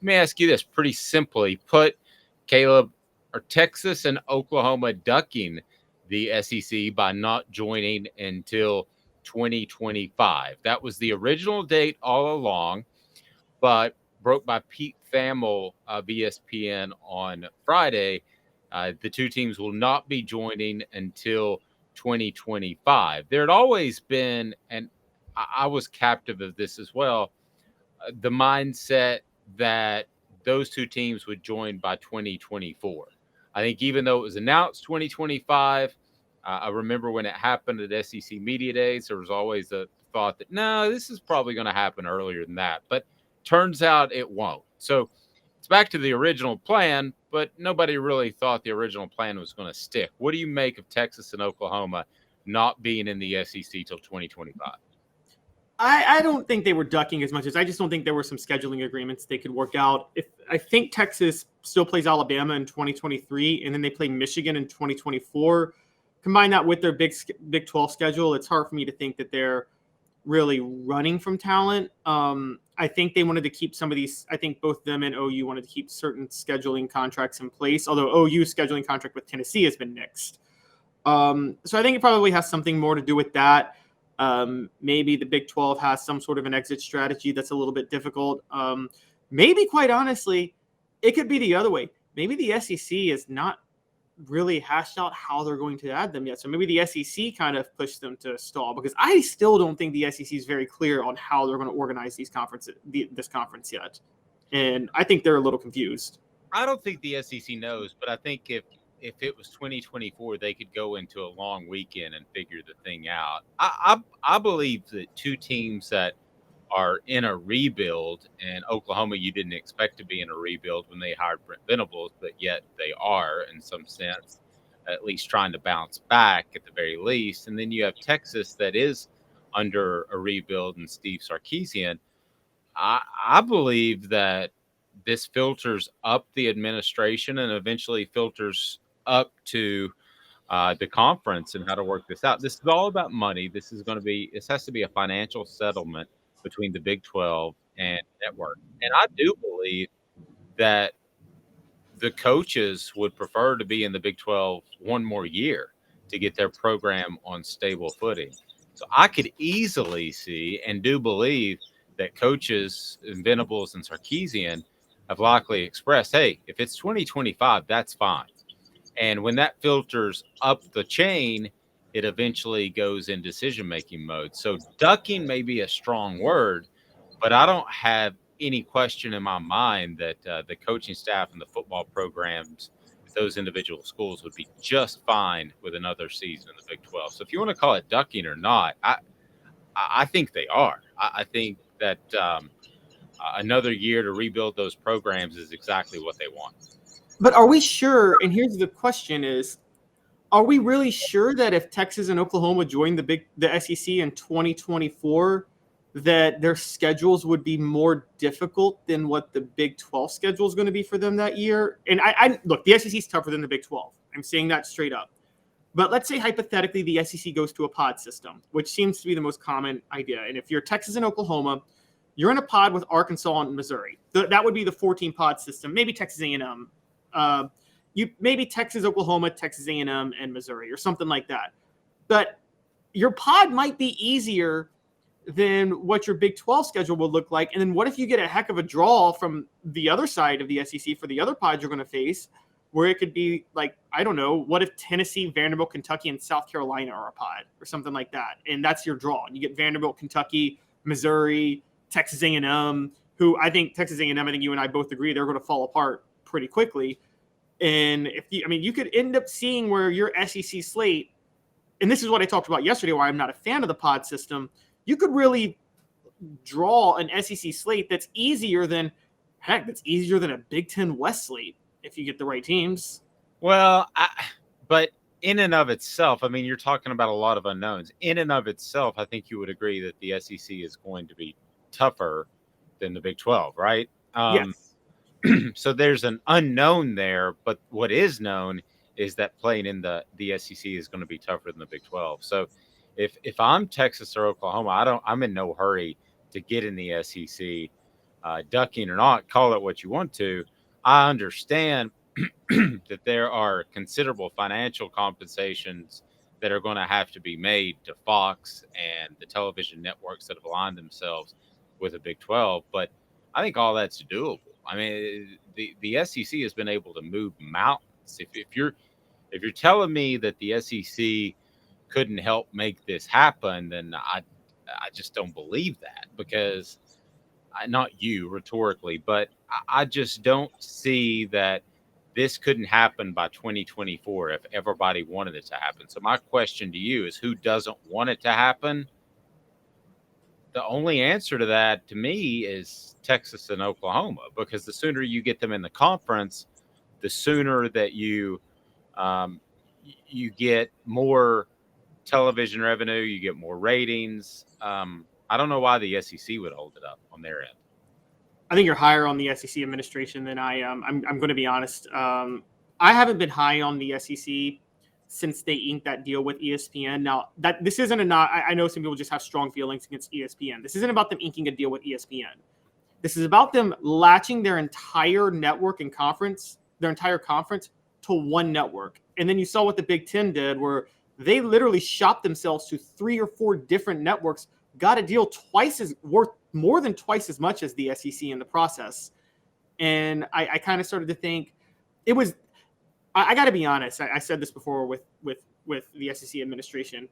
Let me ask you this pretty simply put, Caleb, are Texas and Oklahoma ducking the SEC by not joining until 2025? That was the original date all along, but broke by Pete Thamel of ESPN on Friday. The two teams will not be joining until 2025. There had always been, and I was captive of this as well, the mindset that those two teams would join by 2024. I think even though it was announced 2025, I remember when it happened at SEC Media Days, there was always a thought that, no, this is probably going to happen earlier than that. But turns out it won't. So it's back to the original plan, but nobody really thought the original plan was going to stick. What do you make of Texas and Oklahoma not being in the SEC till 2025? I don't think they were ducking as much as I just don't think there were some scheduling agreements they could work out. If I think Texas still plays Alabama in 2023, and then they play Michigan in 2024. Combine that with their Big 12 schedule, it's hard for me to think that they're really running from talent. I think they wanted to keep some of these. I think both them and OU wanted to keep certain scheduling contracts in place, although OU's scheduling contract with Tennessee has been nixed. So I think it probably has something more to do with that. Maybe the Big 12 has some sort of an exit strategy that's a little bit difficult. Maybe, quite honestly, it could be the other way. Maybe the SEC is not really hashed out how they're going to add them yet. So maybe the SEC kind of pushed them to stall, because I still don't think the SEC is very clear on how they're going to organize this conference yet. And I think they're a little confused. I don't think the SEC knows, but I think if it was 2024, they could go into a long weekend and figure the thing out. I believe that two teams that are in a rebuild, and Oklahoma, you didn't expect to be in a rebuild when they hired Brent Venables, but yet they are in some sense, at least trying to bounce back at the very least. And then you have Texas that is under a rebuild and Steve Sarkisian. I believe that this filters up the administration and eventually filters up to the conference and how to work this out. This is all about money. This has to be a financial settlement between the Big 12 and network. And I do believe that the coaches would prefer to be in the Big 12 one more year to get their program on stable footing. So I could easily see and do believe that coaches, Venables and Sarkisian, have likely expressed, hey, if it's 2025, that's fine. And when that filters up the chain, it eventually goes in decision-making mode. So ducking may be a strong word, but I don't have any question in my mind that the coaching staff and the football programs at those individual schools would be just fine with another season in the Big 12. So if you want to call it ducking or not, I think they are. I think that another year to rebuild those programs is exactly what they want. But are we sure? And here's the question is, are we really sure that if Texas and Oklahoma join the SEC in 2024, that their schedules would be more difficult than what the Big 12 schedule is going to be for them that year? And I look, the SEC is tougher than the Big 12. I'm saying that straight up. But let's say hypothetically the SEC goes to a pod system, which seems to be the most common idea. And if you're Texas and Oklahoma, you're in a pod with Arkansas and Missouri. That would be the 14 pod system. Maybe Texas A&M. Maybe Texas, Oklahoma, Texas A&M, and Missouri, or something like that. But your pod might be easier than what your Big 12 schedule will look like. And then what if you get a heck of a draw from the other side of the SEC for the other pods you're going to face, where it could be like, I don't know, what if Tennessee, Vanderbilt, Kentucky, and South Carolina are a pod or something like that? And that's your draw. And you get Vanderbilt, Kentucky, Missouri, Texas A&M, who I think Texas A&M, I think you and I both agree they're going to fall apart pretty quickly. And you could end up seeing where your SEC slate, and this is what I talked about yesterday, why I'm not a fan of the pod system, you could really draw an SEC slate that's easier than a Big Ten West slate if you get the right teams. Well, but in and of itself, I mean, you're talking about a lot of unknowns. In and of itself, I think you would agree that the SEC is going to be tougher than the Big 12, right? Yes. So there's an unknown there, but what is known is that playing in the SEC is going to be tougher than the Big 12. So if I'm Texas or Oklahoma, I'm in no hurry to get in the SEC ducking or not, call it what you want to. I understand that there are considerable financial compensations that are going to have to be made to Fox and the television networks that have aligned themselves with the Big 12, but I think all that's doable. I mean, the SEC has been able to move mountains. If you're telling me that the SEC couldn't help make this happen, then I just don't believe that, because not you rhetorically, but I just don't see that this couldn't happen by 2024 if everybody wanted it to happen. So my question to you is, who doesn't want it to happen? The only answer to that to me is Texas and Oklahoma, because the sooner you get them in the conference, the sooner that um, you get more television revenue, you get more ratings. I don't know why the SEC would hold it up on their end. I think you're higher on the SEC administration than I am. I'm going to be honest. I haven't been high on the SEC since they inked that deal with ESPN. Now, that this isn't a not. I know some people just have strong feelings against ESPN. This isn't about them inking a deal with ESPN. This is about them latching their entire network and conference, their entire conference, to one network. And then you saw what the Big Ten did, where they literally shopped themselves to 3 or 4 different networks, got a deal worth more than twice as much as the SEC in the process. And I kind of started to think it was. I got to be honest. I said this before with the SEC administration.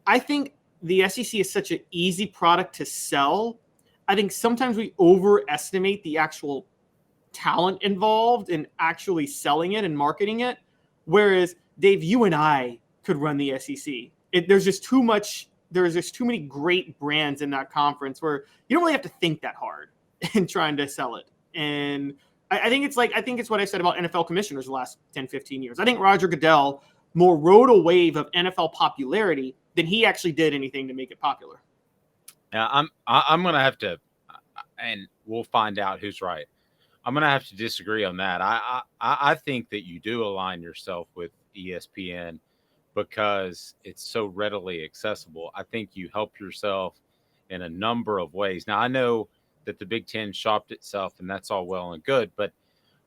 I think the SEC is such an easy product to sell. I think sometimes we overestimate the actual talent involved in actually selling it and marketing it. Whereas, Dave, you and I could run the SEC. There's just too much. There's just too many great brands in that conference where you don't really have to think that hard in trying to sell it. And I think it's what I said about NFL commissioners the last 10, 15 years. I think Roger Goodell more rode a wave of NFL popularity than he actually did anything to make it popular. Yeah, I'm gonna have to, and we'll find out who's right. I'm gonna have to disagree on that. I think that you do align yourself with ESPN because it's so readily accessible. I think you help yourself in a number of ways. Now, I know that the Big Ten shopped itself, and that's all well and good, but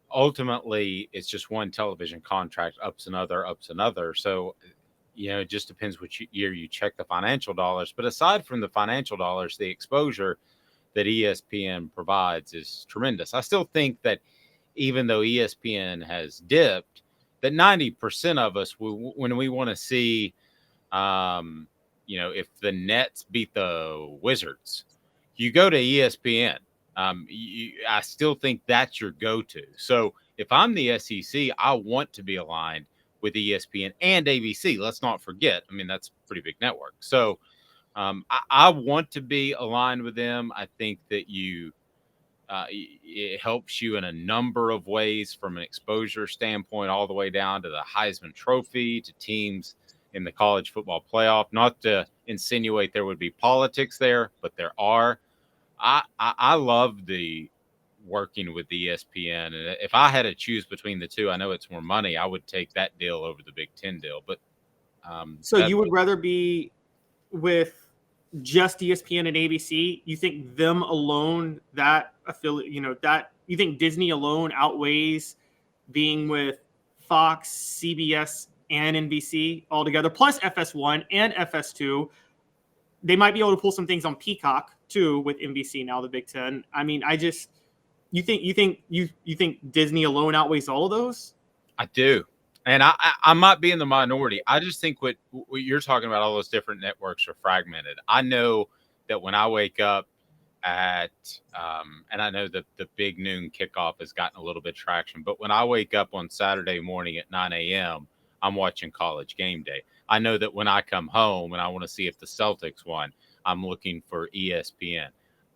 ultimately, it's just one television contract, ups another. So, it just depends which year you check the financial dollars. But aside from the financial dollars, the exposure that ESPN provides is tremendous. I still think that even though ESPN has dipped, that 90% of us, when we want to see, if the Nets beat the Wizards, you go to ESPN. I still think that's your go-to. So if I'm the SEC, I want to be aligned with ESPN and ABC. Let's not forget. I mean, that's a pretty big network. So I want to be aligned with them. I think that it helps you in a number of ways, from an exposure standpoint all the way down to the Heisman Trophy, to teams in the college football playoff. Not to insinuate there would be politics there, but there are. I love the working with the ESPN, and if I had to choose between the two, I know it's more money, I would take that deal over the Big Ten deal. But so you would rather be with just ESPN and ABC? You think them alone, that affiliate, that you think Disney alone outweighs being with Fox, CBS, and NBC altogether, plus FS1 and FS2? They might be able to pull some things on Peacock too with NBC now, the Big Ten. I mean, you think Disney alone outweighs all of those? I do. And I might be in the minority. I just think what you're talking about, all those different networks are fragmented. I know that when I wake up and I know that the big noon kickoff has gotten a little bit of traction, but when I wake up on Saturday morning at 9 a.m., I'm watching College Game Day. I know that when I come home and I want to see if the Celtics won, I'm looking for ESPN.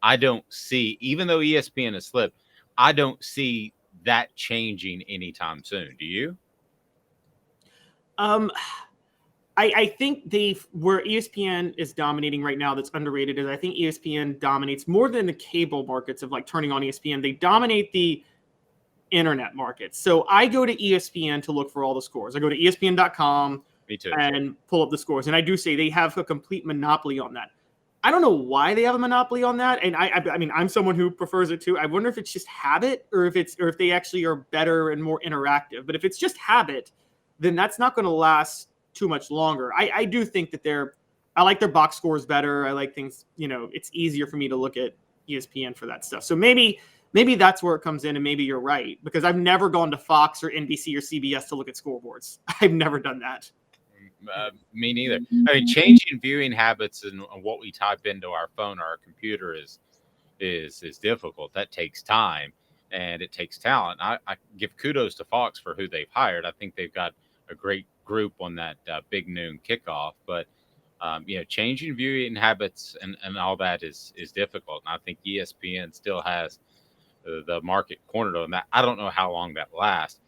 I don't see, even though ESPN has slipped, I don't see that changing anytime soon. Do you? I think where ESPN is dominating right now, that's underrated, is I think ESPN dominates more than the cable markets of like turning on ESPN. They dominate the internet markets. So I go to ESPN to look for all the scores. I go to ESPN.com Me too. and pull up the scores. And I do say they have a complete monopoly on that. I don't know why they have a monopoly on that, and I mean, I'm someone who prefers it too. I wonder if it's just habit, or if they actually are better and more interactive. But if it's just habit, then that's not going to last too much longer. I do think that I like their box scores better. I like things, it's easier for me to look at ESPN for that stuff. So maybe that's where it comes in, and maybe you're right, because I've never gone to Fox or NBC or CBS to look at scoreboards. I've never done that. Me neither. I mean, changing viewing habits and what we type into our phone or our computer is difficult. That takes time and it takes talent. I give kudos to Fox for who they've hired. I think they've got a great group on that big noon kickoff. But changing viewing habits and all that is difficult. And I think ESPN still has the market cornered on that. I don't know how long that lasts.